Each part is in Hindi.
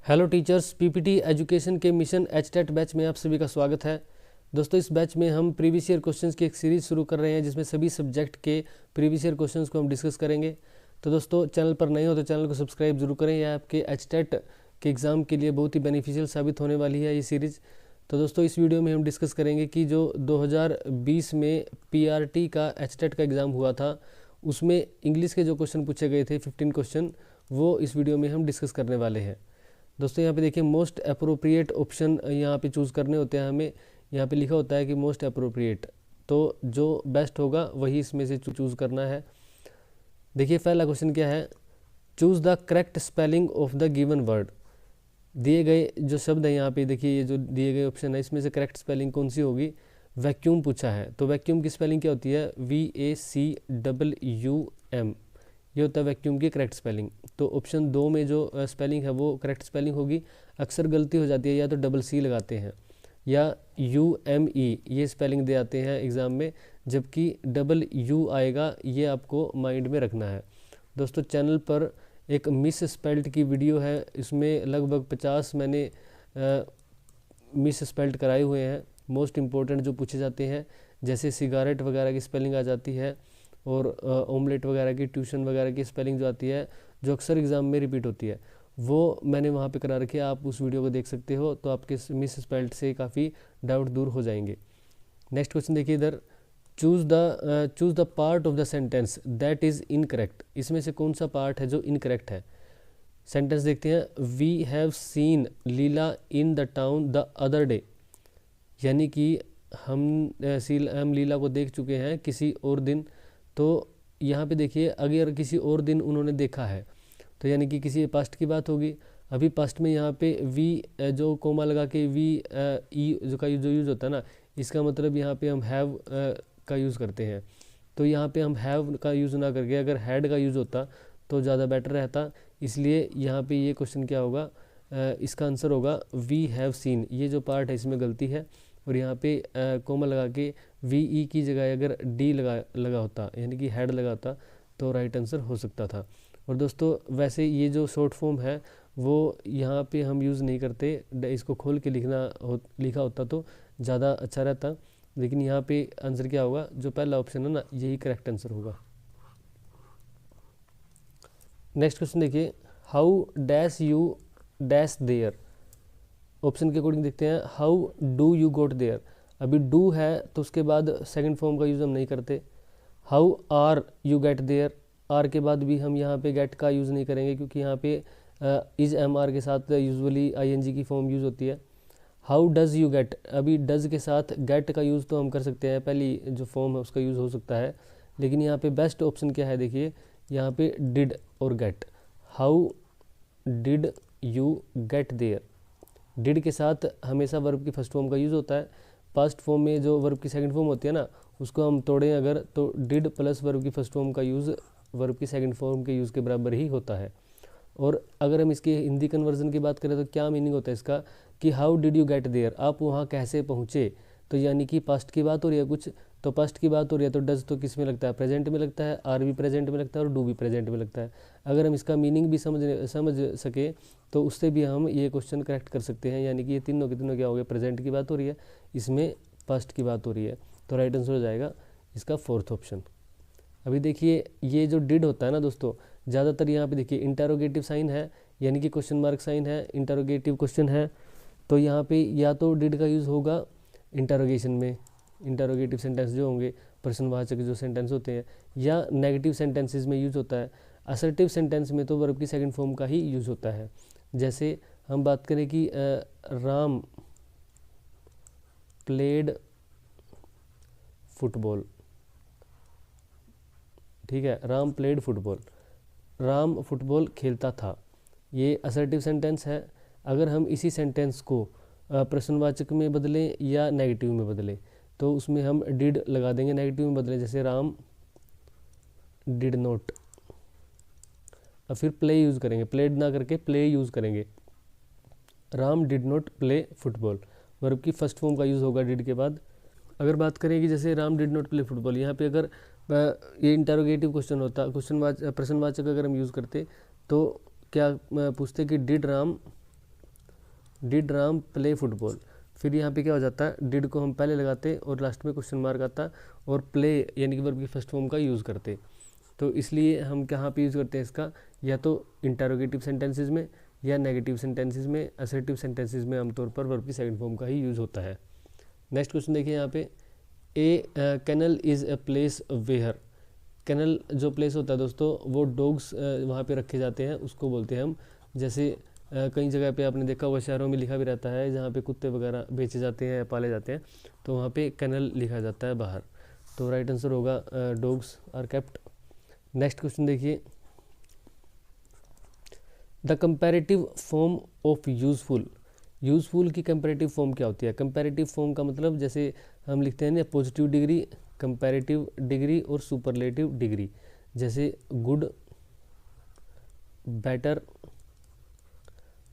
हेलो टीचर्स, पीपीटी एजुकेशन के मिशन एचटेट बैच में आप सभी का स्वागत है। दोस्तों, इस बैच में हम प्रीवियस ईयर क्वेश्चंस की एक सीरीज़ शुरू कर रहे हैं जिसमें सभी सब्जेक्ट के प्रीवियस ईयर क्वेश्चंस को हम डिस्कस करेंगे। तो दोस्तों, चैनल पर नए हो तो चैनल को सब्सक्राइब जरूर करें। यह आपके एचटेट के एग्ज़ाम के लिए बहुत ही बेनिफिशियल साबित होने वाली है ये सीरीज़। तो दोस्तों, इस वीडियो में हम डिस्कस करेंगे कि जो 2020 में पीआरटी का एचटेट का एग्ज़ाम हुआ था उसमें इंग्लिश के जो क्वेश्चन पूछे गए थे 15 क्वेश्चन, वो इस वीडियो में हम डिस्कस करने वाले हैं। दोस्तों, यहाँ पे देखिए मोस्ट अप्रोप्रिएट ऑप्शन यहाँ पे चूज़ करने होते हैं हमें। यहाँ पे लिखा होता है कि मोस्ट अप्रोप्रिएट, तो जो बेस्ट होगा वही इसमें से चूज़ करना है। देखिए पहला क्वेश्चन क्या है, choose the correct spelling of the given word. दिए गए जो शब्द है यहाँ पे देखिए, ये जो दिए गए ऑप्शन है इसमें से करेक्ट स्पेलिंग कौन सी होगी। वैक्यूम पूछा है, तो वैक्यूम की स्पेलिंग क्या होती है, VACWUM। ये होता है वैक्यूम की करेक्ट स्पेलिंग। तो ऑप्शन 2 में जो स्पेलिंग है वो करेक्ट स्पेलिंग होगी। अक्सर गलती हो जाती है, या तो डबल सी लगाते हैं या UME, ये स्पेलिंग दे आते हैं एग्ज़ाम में, जबकि डबल यू आएगा, ये आपको माइंड में रखना है। दोस्तों, चैनल पर एक मिस स्पेल्ट की वीडियो है, इसमें लगभग 50 मैंने मिस स्पेल्ट कराए हुए हैं। मोस्ट इम्पोर्टेंट जो पूछे जाते हैं, जैसे सिगारेट वगैरह की स्पेलिंग आ जाती है, और ऑमलेट वगैरह की, ट्यूशन वगैरह की स्पेलिंग जो आती है, जो अक्सर एग्ज़ाम में रिपीट होती है, वो मैंने वहाँ पे करा रखी है। आप उस वीडियो को देख सकते हो, तो आपके मिस स्पेल्ट से काफ़ी डाउट दूर हो जाएंगे। नेक्स्ट क्वेश्चन देखिए इधर, choose the part of the sentence that is incorrect. इसमें से कौन सा पार्ट है जो इनकरेक्ट है। सेंटेंस देखते हैं, we have seen Leela in the town the other day, यानी कि हम लीला को देख चुके हैं किसी और दिन। तो यहाँ पे देखिए, अगर किसी और दिन उन्होंने देखा है तो यानी कि किसी पास्ट की बात होगी। अभी पास्ट में यहाँ पे वी जो कोमा लगा के वी ई जो यूज़ होता है ना, इसका मतलब यहाँ पे हम हैव का यूज़ करते हैं। तो यहाँ पे हम हैव का यूज़ ना करके अगर हैड का यूज़ होता तो ज़्यादा बेटर रहता। इसलिए यहाँ पे ये क्वेश्चन क्या होगा, इसका आंसर होगा वी हैव सीन। ये जो पार्ट है इसमें गलती है, और यहाँ पे कोमा लगा के VE की जगह अगर डी लगा होता, यानी कि हेड लगा होता, तो राइट आंसर हो सकता था। और दोस्तों, वैसे ये जो शॉर्ट फॉर्म है वो यहाँ पे हम यूज़ नहीं करते, इसको खोल के लिखा होता तो ज़्यादा अच्छा रहता। लेकिन यहाँ पे आंसर क्या होगा, जो पहला ऑप्शन है ना, यही करेक्ट आंसर होगा। नेक्स्ट क्वेश्चन देखिए, how dash you dash there. Option के अकॉर्डिंग देखते हैं, how do you got there. अभी डू है तो उसके बाद सेकंड फॉर्म का यूज़ हम नहीं करते। How are you get there, are के बाद भी हम यहाँ पे गेट का यूज़ नहीं करेंगे, क्योंकि यहाँ पे इज MR के साथ यूजुअली ING की फॉर्म यूज़ होती है। हाउ डज़ यू गेट, अभी डज़ के साथ गेट का यूज़ तो हम कर सकते हैं, पहली जो फॉर्म है उसका यूज़ हो सकता है। लेकिन यहाँ पे बेस्ट ऑप्शन क्या है, देखिए यहाँ पे डिड और get. How did you get there, did के साथ हमेशा वर्ब की फर्स्ट फॉर्म का यूज़ होता है। पास्ट फॉर्म में जो वर्ब की सेकंड फॉर्म होती है ना, उसको हम तोड़ें अगर, तो डिड प्लस वर्ब की फर्स्ट फॉर्म का यूज़ वर्ब की सेकंड फॉर्म के यूज़ के बराबर ही होता है। और अगर हम इसके हिंदी कन्वर्जन की बात करें तो क्या मीनिंग होता है इसका, कि how did you get there, आप वहाँ कैसे पहुँचे। तो यानी कि पास्ट की बात हो रही है कुछ, तो पास्ट की बात हो रही है तो डज तो किस में लगता है, प्रेजेंट में लगता है, आर भी प्रेजेंट में लगता है, और डू भी प्रेजेंट में लगता है। अगर हम इसका मीनिंग भी समझ सके तो उससे भी हम ये क्वेश्चन करेक्ट कर सकते हैं। यानी कि ये तीनों के तीनों क्या हो गया, प्रेजेंट की बात हो रही है, इसमें पास्ट की बात हो रही है, तो राइट आंसर हो जाएगा इसका फोर्थ ऑप्शन। अभी देखिए, ये जो डिड होता है ना दोस्तों, ज़्यादातर यहाँ पे देखिए इंटरोगेटिव साइन है, यानी कि क्वेश्चन मार्क साइन है, इंटरोगेटिव क्वेश्चन है। तो यहाँ पे या तो डिड का यूज़ होगा इंटरोगेशन में, इंटरोगेटिव सेंटेंस जो होंगे, प्रश्नवाचक जो सेंटेंस होते हैं, या नेगेटिव सेंटेंसेस में यूज़ होता है। असर्टिव सेंटेंस में तो वर्ब की सेकंड फॉर्म का ही यूज़ होता है। जैसे हम बात करें कि राम प्लेड फुटबॉल, ठीक है, Ram played football, Ram football खेलता था, ये असर्टिव सेंटेंस है। अगर हम इसी सेंटेंस को प्रश्नवाचक में बदलें या नेगेटिव में बदलें, तो उसमें हम डिड लगा देंगे, नेगेटिव में बदलें, जैसे राम डिड नॉट, और फिर प्ले यूज़ करेंगे, प्लेड ना करके प्ले यूज़ करेंगे। Ram did not play football, verb की फर्स्ट फॉर्म का यूज़ होगा डिड के बाद। अगर बात करें कि जैसे Ram did not play football, यहाँ पे अगर ये इंटरोगेटिव क्वेश्चन होता, प्रश्नवाचक अगर हम यूज़ करते, तो क्या पूछते कि did Ram did Ram play football. फिर यहाँ पे क्या हो जाता है, डिड को हम पहले लगाते और लास्ट में क्वेश्चन मार्क आता और प्ले यानी कि वर्ब की फर्स्ट फॉर्म का यूज़ करते। तो इसलिए हम कहाँ पे यूज़ करते हैं इसका, या तो इंटरोगेटिव सेंटेंसेज में या नेगेटिव सेंटेंसेज में, असर्टिव सेंटेंसेज में आमतौर पर वर्ब की सेकंड फॉर्म का ही यूज़ होता है। नेक्स्ट क्वेश्चन देखिए यहाँ पे, a canal is a place where. Canal जो प्लेस होता है दोस्तों, वो डॉग्स वहाँ पे रखे जाते हैं, उसको बोलते हैं हम। जैसे कई जगह पे आपने देखा हुआ, शहरों में लिखा भी रहता है जहाँ पे कुत्ते वगैरह बेचे जाते हैं, पाले जाते हैं, तो वहाँ पे कैनल लिखा जाता है बाहर। तो राइट आंसर होगा dogs are kept. Next question देखिए, the comparative form of useful. Useful की कंपैरेटिव फॉर्म क्या होती है? कंपैरेटिव फॉर्म का मतलब जैसे हम लिखते हैं ना, पॉजिटिव डिग्री, कंपैरेटिव डिग्री और सुपरलेटिव डिग्री। जैसे गुड, बेटर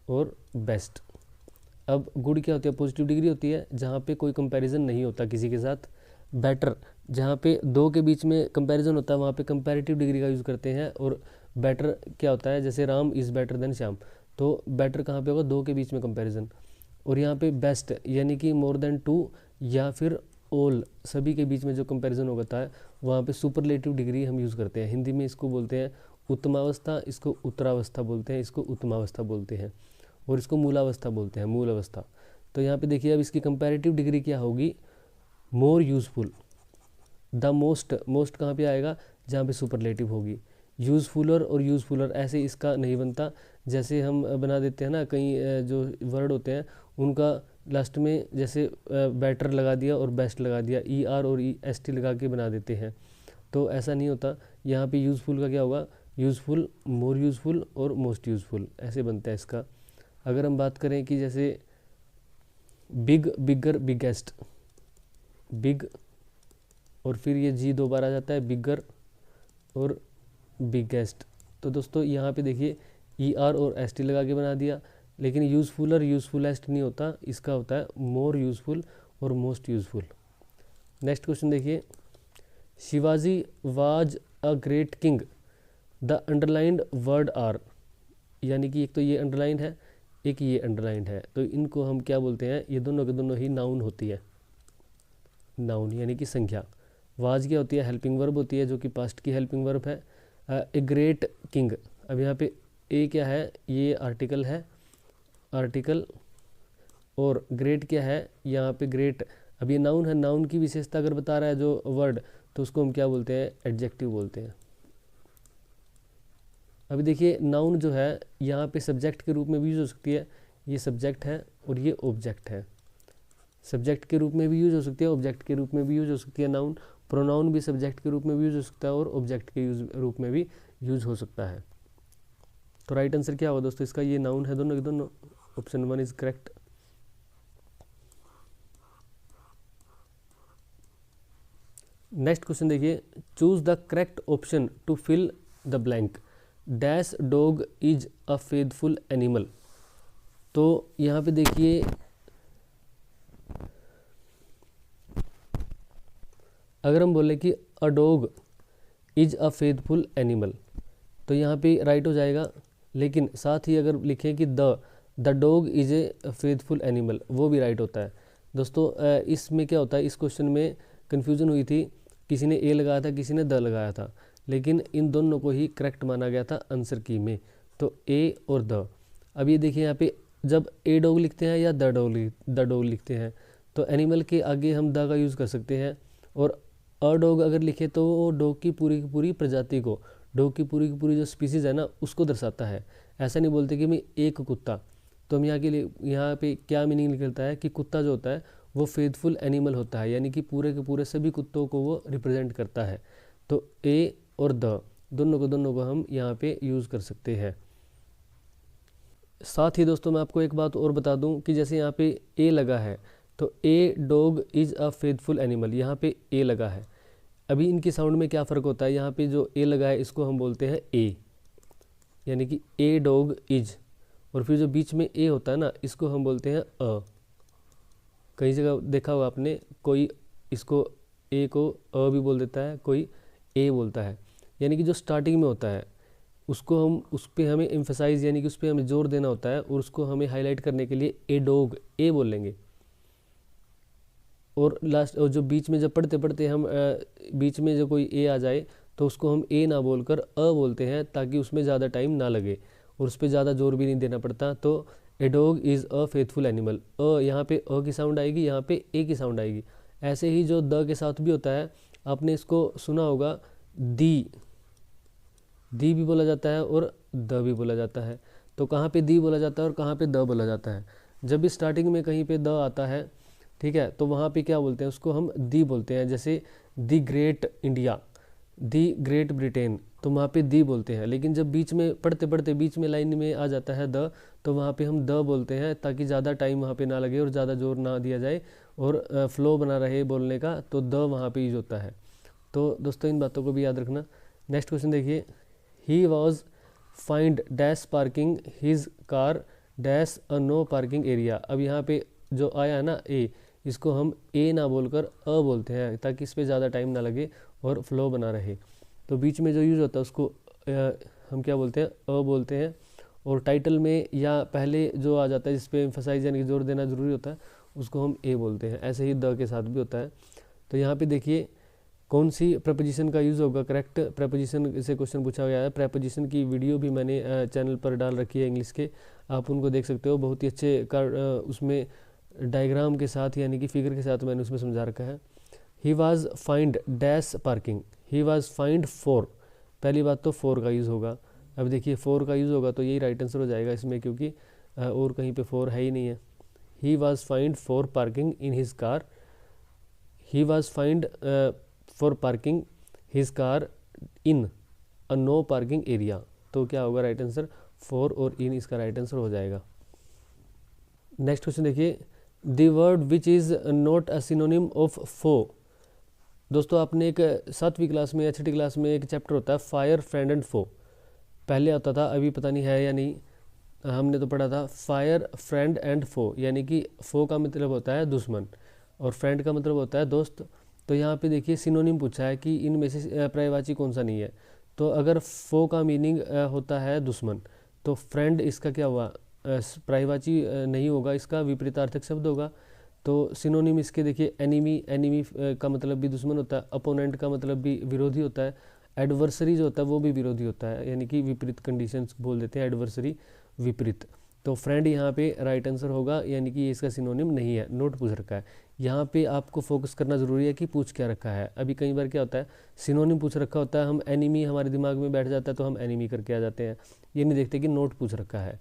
और बेस्ट। अब गुड क्या होती है? पॉजिटिव डिग्री होती है जहाँ पे कोई कंपैरिजन नहीं होता किसी के साथ। बेटर जहाँ पे दो के बीच में कंपैरिजन होता है, वहाँ पे कंपैरेटिव डिग्री का यूज़ करते हैं। और बेटर क्या होता है? जैसे Ram is better than Shyam, तो बेटर कहाँ पे होगा? दो के बीच में कंपैरिजन। और यहाँ पे बेस्ट यानी कि मोर देन टू या फिर ऑल, सभी के बीच में जो कंपैरिजन होता है, वहाँ पे सुपरलेटिव डिग्री हम यूज़ करते हैं। हिंदी में इसको बोलते हैं उत्तमावस्था, इसको उत्तरावस्था बोलते हैं, इसको उत्तमावस्था बोलते हैं, और इसको मूलावस्था बोलते हैं, मूल अवस्था। तो यहाँ पे देखिए अब इसकी कंपैरेटिव डिग्री क्या होगी? मोर यूज़फुल। द मोस्ट, मोस्ट कहाँ पे आएगा? जहाँ पे सुपरलेटिव होगी। यूज़फुलर और यूज़फुलर ऐसे इसका नहीं बनता। जैसे हम बना देते हैं ना, कई जो वर्ड होते हैं उनका लास्ट में जैसे बेटर लगा दिया और बेस्ट लगा दिया, ई आर और ई एस टी लगा के बना देते हैं, तो ऐसा नहीं होता। यहाँ पे यूज़फुल का क्या होगा? यूज़फुल, मोर यूज़फुल और मोस्ट यूज़फुल, ऐसे बनता है इसका। अगर हम बात करें कि जैसे बिग, बिगर, बिगेस्ट, बिग और फिर ये जी दो बार आ जाता है, बिगर और बिगेस्ट। तो दोस्तों यहाँ पे देखिए ई आर और एस टी लगा के बना दिया, लेकिन यूज़फुलर यूज़फुलेस्ट नहीं होता, इसका होता है मोर यूज़फुल और मोस्ट यूज़फुल। नेक्स्ट क्वेश्चन देखिए, Shivaji was a great king. The underlined word are, यानी कि एक तो ये अंडरलाइन है, एक ये अंडरलाइंड है, तो इनको हम क्या बोलते हैं? ये दोनों के दोनों ही नाउन होती है, नाउन यानी कि संख्या। वाज क्या होती है? हेल्पिंग वर्ब होती है, जो कि पास्ट की हेल्पिंग वर्ब है। ए ग्रेट किंग, अब यहाँ पे ए क्या है? ये आर्टिकल है, आर्टिकल, और ग्रेट क्या है? यहाँ पे ग्रेट, अब ये नाउन है, नाउन की विशेषता अगर बता रहा है जो वर्ड, तो उसको हम क्या बोलते हैं? एडजेक्टिव बोलते हैं। अभी देखिए नाउन जो है यहाँ पे सब्जेक्ट के रूप में भी यूज हो सकती है, ये सब्जेक्ट है और ये ऑब्जेक्ट है। सब्जेक्ट के रूप में भी यूज हो सकती है, ऑब्जेक्ट के रूप में भी यूज हो सकती है नाउन। प्रोनाउन भी सब्जेक्ट के रूप में भी यूज हो सकता है और ऑब्जेक्ट के रूप में भी यूज हो सकता है। तो राइट आंसर क्या होगा दोस्तों इसका? ये नाउन है दोनों के दोनों, option 1 is correct. Next question देखिए, choose the correct option to fill the blank. Dash dog is a faithful animal. तो यहाँ पे देखिए अगर हम बोले कि a dog is a faithful animal, तो यहाँ पे राइट हो जाएगा। लेकिन साथ ही अगर लिखें कि the dog is a faithful animal, वो भी राइट होता है। दोस्तों इसमें क्या होता है, इस क्वेश्चन में कन्फ्यूजन हुई थी, किसी ने ए लगाया था, किसी ने द लगाया था, लेकिन इन दोनों को ही करेक्ट माना गया था आंसर की में, तो ए और द। अब ये देखिए यहाँ पे जब ए डॉग लिखते हैं या द डॉग लिखते हैं, तो एनिमल के आगे हम द का यूज़ कर सकते हैं। और अ डॉग अगर लिखे तो वो डॉग की पूरी प्रजाति को, डॉग की पूरी जो स्पीसीज़ है ना, उसको दर्शाता है। ऐसा नहीं बोलते कि मैं एक कुत्ता। तो हम यहाँ के लिए यहाँ पे क्या मीनिंग निकलता है कि कुत्ता जो होता है वो फेथफुल एनिमल होता है, यानी कि पूरे के पूरे सभी कुत्तों को वो रिप्रेजेंट करता है। तो ए और द दोनों को हम यहाँ पे यूज़ कर सकते हैं। साथ ही दोस्तों मैं आपको एक बात और बता दूं कि जैसे यहाँ पे ए लगा है, तो a dog is a faithful animal, यहाँ पे ए लगा है। अभी इनकी साउंड में क्या फ़र्क होता है? यहाँ पे जो ए लगा है इसको हम बोलते हैं ए, यानी कि ए डॉग इज, और फिर जो बीच में ए होता है ना, इसको हम बोलते हैं अ। कई जगह देखा होगा आपने, कोई इसको ए को अ भी बोल देता है, कोई ए बोलता है। यानी कि जो स्टार्टिंग में होता है, उसको हम उस पर हमें एम्फसाइज यानी कि उस पर हमें जोर देना होता है, और उसको हमें हाईलाइट करने के लिए ए डॉग ए बोलेंगे। और लास्ट और जो बीच में जब पढ़ते पढ़ते हम बीच में जो कोई ए आ जाए तो उसको हम ए ना बोलकर अ बोलते हैं, ताकि उसमें ज़्यादा टाइम ना लगे और उस पर ज़्यादा जोर भी नहीं देना पड़ता। तो a dog is a faithful animal, अ यहाँ पे अ की साउंड आएगी, यहाँ पे ए की साउंड आएगी। ऐसे ही जो द के साथ भी होता है, आपने इसको सुना होगा, दी भी बोला जाता है और द भी बोला जाता है। तो कहाँ पे दी बोला जाता है और कहाँ पे द बोला जाता है? जब भी स्टार्टिंग में कहीं पे द आता है, ठीक है, तो वहाँ पे क्या बोलते हैं, उसको हम दी बोलते हैं। जैसे the great India, the great Britain, तो वहाँ पे दी बोलते हैं। लेकिन जब बीच में पढ़ते पढ़ते बीच में लाइन में आ जाता है द, तो वहाँ पे हम द बोलते हैं, ताकि ज़्यादा टाइम वहाँ पे ना लगे और ज़्यादा जोर ना दिया जाए और फ्लो बना रहे बोलने का, तो द वहाँ पे यूज होता है। तो दोस्तों इन बातों को भी याद रखना। नेक्स्ट क्वेश्चन देखिए, he was fined dash parking his car dash a no parking area. अब यहाँ पे जो आया है ना ए, इसको हम ए ना बोलकर अ बोलते हैं, ताकि इस पर ज़्यादा टाइम ना लगे और फ्लो बना रहे। तो बीच में जो यूज़ होता है उसको हम क्या बोलते हैं, अ बोलते हैं। और टाइटल में या पहले जो आ जाता है जिस पे एम्फसाइज यानी कि जोर देना ज़रूरी होता है, उसको हम ए बोलते हैं। ऐसे ही द के साथ भी होता है। तो यहाँ पे देखिए कौन सी प्रपोजिशन का यूज़ होगा, करेक्ट प्रपोजिशन से क्वेश्चन पूछा गया है। प्रपोजिशन की वीडियो भी मैंने चैनल पर डाल रखी है इंग्लिश के, आप उनको देख सकते हो। बहुत ही अच्छे उसमें डायग्राम के साथ यानी कि फिगर के साथ मैंने उसमें समझा रखा है। He was find dash parking, he was fined for, पहली बात तो फॉर का यूज़ होगा। अब देखिए फॉर का यूज़ होगा तो यही राइट आंसर हो जाएगा इसमें, क्योंकि और कहीं पे फॉर है ही नहीं है। He was fined for parking in his car, he was fined for parking his car in a no parking area. तो क्या होगा राइट आंसर, फॉर और इन इसका राइट आंसर हो जाएगा। नेक्स्ट क्वेश्चन देखिए, the word which is not a synonym of foe. दोस्तों आपने एक 7वीं क्लास में या 6ठी क्लास में एक चैप्टर होता है फायर फ्रेंड एंड फो, पहले आता था, अभी पता नहीं है या नहीं। हमने तो पढ़ा था फायर फ्रेंड एंड फो, यानी कि फो का मतलब होता है दुश्मन और फ्रेंड का मतलब होता है दोस्त। तो यहाँ पे देखिए सिनोनिम पूछा है कि इनमें से पर्यायवाची कौन सा नहीं है। तो अगर फो का मीनिंग होता है दुश्मन, तो फ्रेंड इसका क्या हुआ, पर्यायवाची नहीं होगा, इसका विपरीतार्थक शब्द होगा। तो सिनोनिम इसके देखिए एनिमी, एनिमी का मतलब भी दुश्मन होता है, अपोनेंट का मतलब भी विरोधी होता है, एडवर्सरी जो होता है वो भी विरोधी होता है, यानी कि विपरीत कंडीशंस बोल देते हैं एडवर्सरी, विपरीत। तो फ्रेंड यहाँ पे राइट आंसर होगा, यानी कि इसका सिनोनिम नहीं है, नोट पूछ रखा है। यहाँ पे आपको फोकस करना ज़रूरी है कि पूछ क्या रखा है। अभी कई बार क्या होता है, सिनोनिम पूछ रखा होता है, हम एनिमी हमारे दिमाग में बैठ जाता है तो हम एनिमी करके आ जाते हैं, ये नहीं देखते कि नोट पूछ रखा है।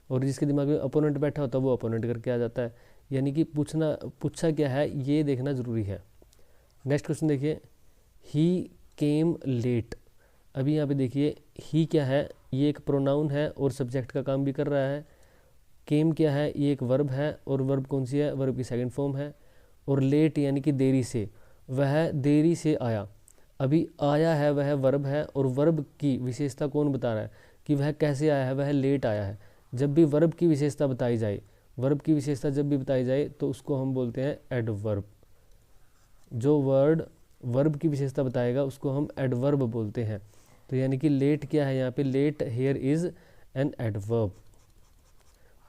और जिसके दिमाग में अपोनेंट बैठा होता है वो अपोनेंट करके आ जाता है, यानी कि पूछा क्या है ये देखना ज़रूरी है। नेक्स्ट क्वेश्चन देखिए, ही केम लेट। अभी यहाँ पे देखिए ही क्या है, ये एक प्रोनाउन है और सब्जेक्ट का काम भी कर रहा है। केम क्या है, ये एक वर्ब है और वर्ब कौन सी है, वर्ब की सेकंड फॉर्म है। और लेट यानी कि देरी से, वह देरी से आया। अभी आया है वह वर्ब है और वर्ब की विशेषता कौन बता रहा है कि वह कैसे आया है, वह लेट आया है। जब भी वर्ब की विशेषता बताई जाए, वर्ब की विशेषता जब भी बताई जाए तो उसको हम बोलते हैं एडवर्ब। जो वर्ड वर्ब की विशेषता बताएगा उसको हम एडवर्ब बोलते हैं। तो यानी कि लेट क्या है यहाँ पे, late here is an adverb.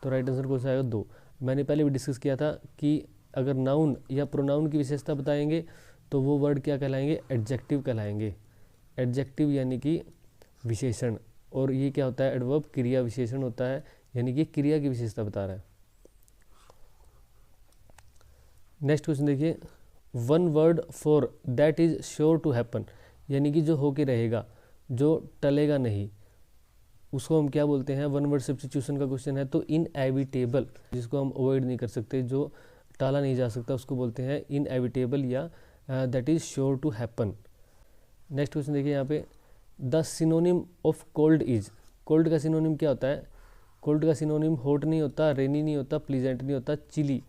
तो राइट आंसर कौन सा आएगा, 2। मैंने पहले भी डिस्कस किया था कि अगर नाउन या प्रोनाउन की विशेषता बताएंगे तो वो वर्ड क्या कहलाएंगे, एडजेक्टिव कहलाएंगे। एडजेक्टिव यानी कि विशेषण, और ये क्या होता है, एडवर्ब क्रिया विशेषण होता है, यानी कि क्रिया की विशेषता बता रहा है। नेक्स्ट क्वेश्चन देखिए, one word for that is sure to happen, यानी कि जो होके रहेगा, जो टलेगा नहीं, उसको हम क्या बोलते हैं। वन वर्ड सब्स्टिट्यूशन का क्वेश्चन है, तो इनएविटेबल, जिसको हम अवॉइड नहीं कर सकते, जो टाला नहीं जा सकता, उसको बोलते हैं इनएविटेबल या that is sure to happen. Next question देखिए यहाँ पे, the synonym of cold is. Cold का सिनोनिम क्या होता है, कोल्ड का सिनोनिम हॉट नहीं होता, रेनी नहीं होता, प्लीजेंट नहीं होता, चिली।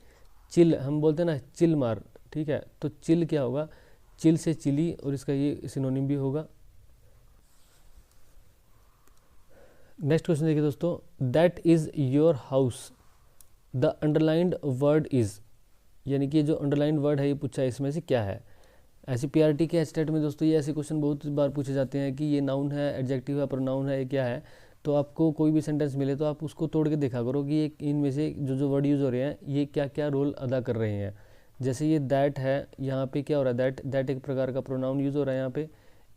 चिल हम बोलते हैं ना, चिल मार, ठीक है, तो चिल क्या होगा, चिल से चिली, और इसका ये सिनोनिम भी होगा। नेक्स्ट क्वेश्चन देखिए दोस्तों, that is your house, the underlined word is, यानी कि जो अंडरलाइंड वर्ड है ये पूछा है, इसमें से क्या है। ऐसे पीआरटी के एचटेट में दोस्तों ये ऐसे क्वेश्चन बहुत बार पूछे जाते हैं कि ये नाउन है, एडजेक्टिव है, प्रोनाउन है, ये क्या है। तो आपको कोई भी सेंटेंस मिले तो आप उसको तोड़ के देखा करो कि ये इनमें से जो जो वर्ड यूज़ हो रहे हैं ये क्या क्या रोल अदा कर रहे हैं। जैसे ये दैट है, यहाँ पे क्या हो रहा है, दैट एक प्रकार का प्रोनाउन यूज़ हो रहा है यहाँ पे।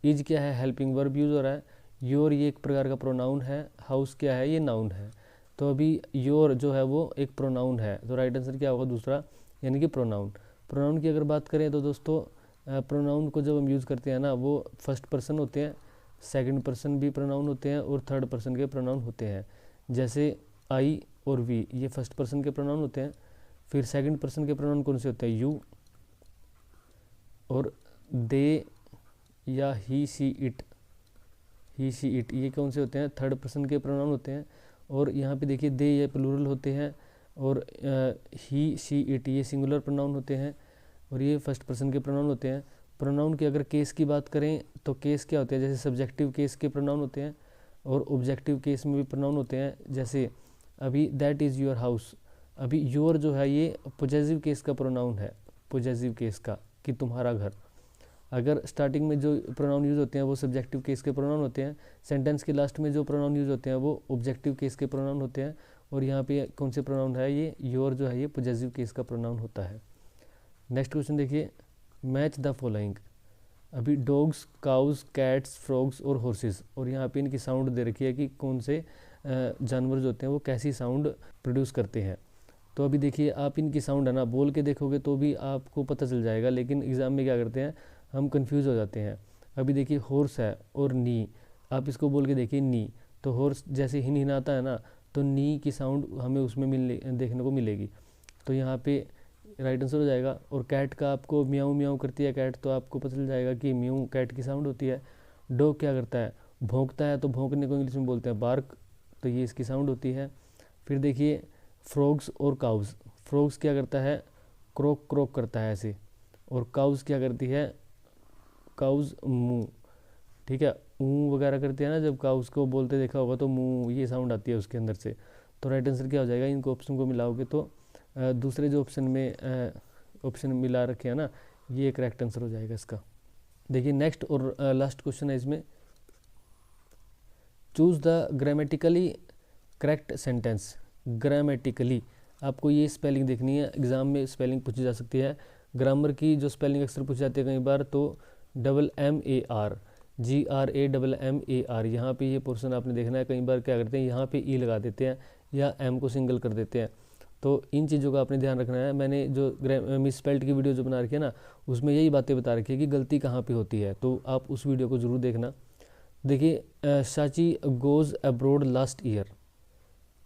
इज क्या है, हेल्पिंग वर्ब यूज़ हो रहा है। योर ये एक प्रकार का प्रोनाउन है। हाउस क्या है, ये नाउन है। तो अभी योर जो है वो एक प्रोनाउन है, तो राइट आंसर क्या होगा दूसरा, यानी कि प्रोनाउन। प्रोनाउन की अगर बात करें तो दोस्तों प्रोनाउन को जब हम यूज़ करते हैं ना, वो फर्स्ट पर्सन होते हैं, सेकंड पर्सन भी प्रोनाउन होते हैं और थर्ड पर्सन के प्रोनाउन होते हैं। जैसे आई और वी ये फर्स्ट पर्सन के प्रोनाउन होते हैं। फिर सेकंड पर्सन के प्रोनाउन कौन से होते हैं, यू और दे या ही सी इट, ये कौन से होते हैं, थर्ड पर्सन के प्रोनाउन होते हैं। और यहाँ पे देखिए दे ये प्लूरल होते हैं और ही सी इट ये सिंगुलर प्रोनाउन होते हैं और ये फर्स्ट पर्सन के प्रोनाउन होते हैं। प्रोनाउन की अगर केस की बात करें तो केस क्या होते हैं, जैसे सब्जेक्टिव केस के प्रोनाउन होते हैं और ऑब्जेक्टिव केस में भी प्रोनाउन होते हैं। जैसे अभी दैट इज़ योर हाउस, अभी योर जो है ये पोजेसिव केस का प्रोनाउन है, पोजेसिव केस का, कि तुम्हारा घर। अगर स्टार्टिंग में जो प्रोनाउन यूज़ होते हैं वो सब्जेक्टिव केस के प्रोनाउन होते हैं, सेंटेंस के लास्ट में जो प्रोनाउन यूज़ होते हैं वो ऑब्जेक्टिव केस के प्रोनाउन होते हैं। और यहाँ पे कौन से प्रोनाउन है, ये योर जो है ये पोजेसिव केस का प्रोनाउन होता है। नेक्स्ट क्वेश्चन देखिए, मैच द फॉलोइंग। अभी डॉग्स, काउज, कैट्स, फ्रॉग्स और हॉर्सेस, और यहाँ पे इनकी साउंड दे रखी है कि कौन से जानवर जो होते हैं वो कैसी साउंड प्रोड्यूस करते हैं। तो अभी देखिए आप इनकी साउंड है ना बोल के देखोगे तो भी आपको पता चल जाएगा, लेकिन एग्ज़ाम में क्या करते हैं हम कंफ्यूज हो जाते हैं। अभी देखिए हॉर्स है और नी, आप इसको बोल के देखिए नी, तो हॉर्स जैसे हिनहिनाता है ना, तो नी की साउंड हमें उसमें देखने को मिलेगी, तो यहाँ पे राइट आंसर हो जाएगा। और कैट का आपको म्याऊं म्याऊं करती है कैट, तो आपको पता चल जाएगा कि म्याऊं कैट की साउंड होती है। डॉग क्या करता है, भौंकता है, तो भौंकने को इंग्लिश में बोलते हैं बार्क, तो ये इसकी साउंड होती है। फिर देखिए फ्रॉग्स और काउज, फ्रॉग्स क्या करता है, क्रोक क्रोक करता है ऐसे, और काउज क्या करती है, काउज मुँह, ठीक है, ऊँ वगैरह करती है ना, जब काउज को बोलते देखा होगा तो मुँह ये साउंड आती है उसके अंदर से। तो राइट आंसर क्या हो जाएगा, इनको ऑप्शन को मिलाओगे तो दूसरे जो ऑप्शन में ऑप्शन मिला रखे हैं ना, ये करेक्ट आंसर हो जाएगा इसका। देखिए नेक्स्ट और लास्ट क्वेश्चन है इसमें, choose the grammatically correct sentence. Grammatically आपको ये स्पेलिंग देखनी है, एग्ज़ाम में स्पेलिंग पूछी जा सकती है। ग्रामर की जो स्पेलिंग अक्सर पूछी जाती है कई बार, तो MAR, GRAMMAR, यहाँ पे ये पोर्शन आपने देखना है। कई बार क्या करते हैं यहाँ पे ई लगा देते हैं या एम को सिंगल कर देते हैं, तो इन चीज़ों का आपने ध्यान रखना है। मैंने जो मिस स्पेल्ड की वीडियो जो बना रखी है ना, उसमें यही बातें बता रखी है कि गलती कहाँ पे होती है, तो आप उस वीडियो को ज़रूर देखना। देखिए साची गोज़ अब्रोड लास्ट ईयर,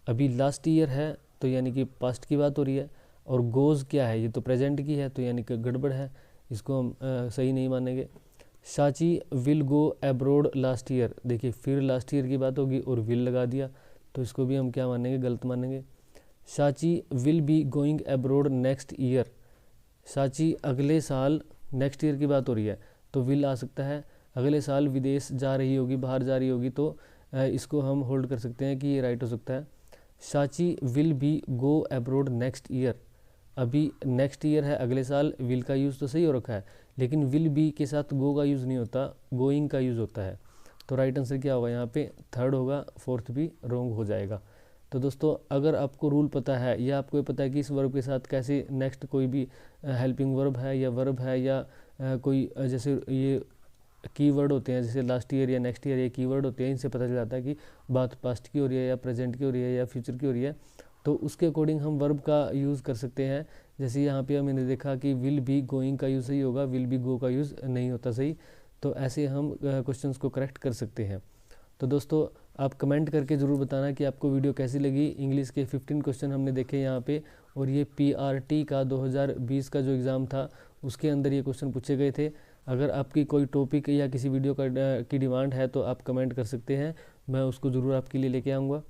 अभी लास्ट ईयर है तो यानी कि पास्ट की बात हो रही है, और गोज़ क्या है, ये तो प्रेजेंट की है, तो यानी कि गड़बड़ है, इसको हम सही नहीं मानेंगे। साची will go abroad last year, देखिए फिर लास्ट ईयर की बात होगी और विल लगा दिया, तो इसको भी हम क्या मानेंगे, गलत मानेंगे। साची will be going abroad next year, साची अगले साल, नेक्स्ट ईयर की बात हो रही है तो विल आ सकता है, अगले साल विदेश जा रही होगी, बाहर जा रही होगी, तो इसको हम होल्ड कर सकते हैं कि ये राइट हो सकता है। साची will be go abroad next year, अभी नेक्स्ट ईयर है अगले साल, विल का यूज़ तो सही हो रखा है, लेकिन विल बी के साथ गो का यूज़ नहीं होता, गोइंग का यूज़ होता है। तो राइट आंसर क्या होगा यहाँ पे, थर्ड होगा, फोर्थ भी रॉन्ग हो जाएगा। तो दोस्तों अगर आपको रूल पता है या आपको ये पता है कि इस वर्ब के साथ कैसे नेक्स्ट कोई भी हेल्पिंग वर्ब है या वर्ब है या कोई जैसे ये कीवर्ड होते हैं, जैसे लास्ट ईयर या नेक्स्ट ईयर, ये कीवर्ड होते हैं, इनसे पता चल जाता है कि बात पास्ट की हो रही है या प्रेजेंट की हो रही है या फ्यूचर की हो रही है, तो उसके अकॉर्डिंग हम वर्ब का यूज़ कर सकते हैं। जैसे यहाँ पे मैंने देखा कि विल बी गोइंग का यूज़ सही होगा, विल बी गो का यूज़ नहीं होता सही, तो ऐसे हम क्वेश्चंस को करेक्ट कर सकते हैं। तो दोस्तों आप कमेंट करके ज़रूर बताना कि आपको वीडियो कैसी लगी। इंग्लिश के 15 क्वेश्चन हमने देखे यहाँ पे, और ये PRT का 2020 का जो एग्ज़ाम था उसके अंदर ये क्वेश्चन पूछे गए थे। अगर आपकी कोई टॉपिक या किसी वीडियो की डिमांड है तो आप कमेंट कर सकते हैं, मैं उसको ज़रूर आपके लिए लेके आऊँगा।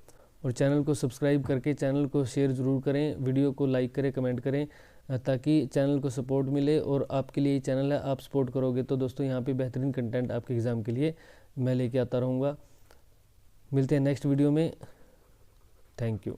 और चैनल को सब्सक्राइब करके चैनल को शेयर ज़रूर करें, वीडियो को लाइक करें, कमेंट करें, ताकि चैनल को सपोर्ट मिले। और आपके लिए ये चैनल है, आप सपोर्ट करोगे तो दोस्तों यहाँ पे बेहतरीन कंटेंट आपके एग्ज़ाम के लिए मैं लेके आता रहूँगा। मिलते हैं नेक्स्ट वीडियो में, थैंक यू।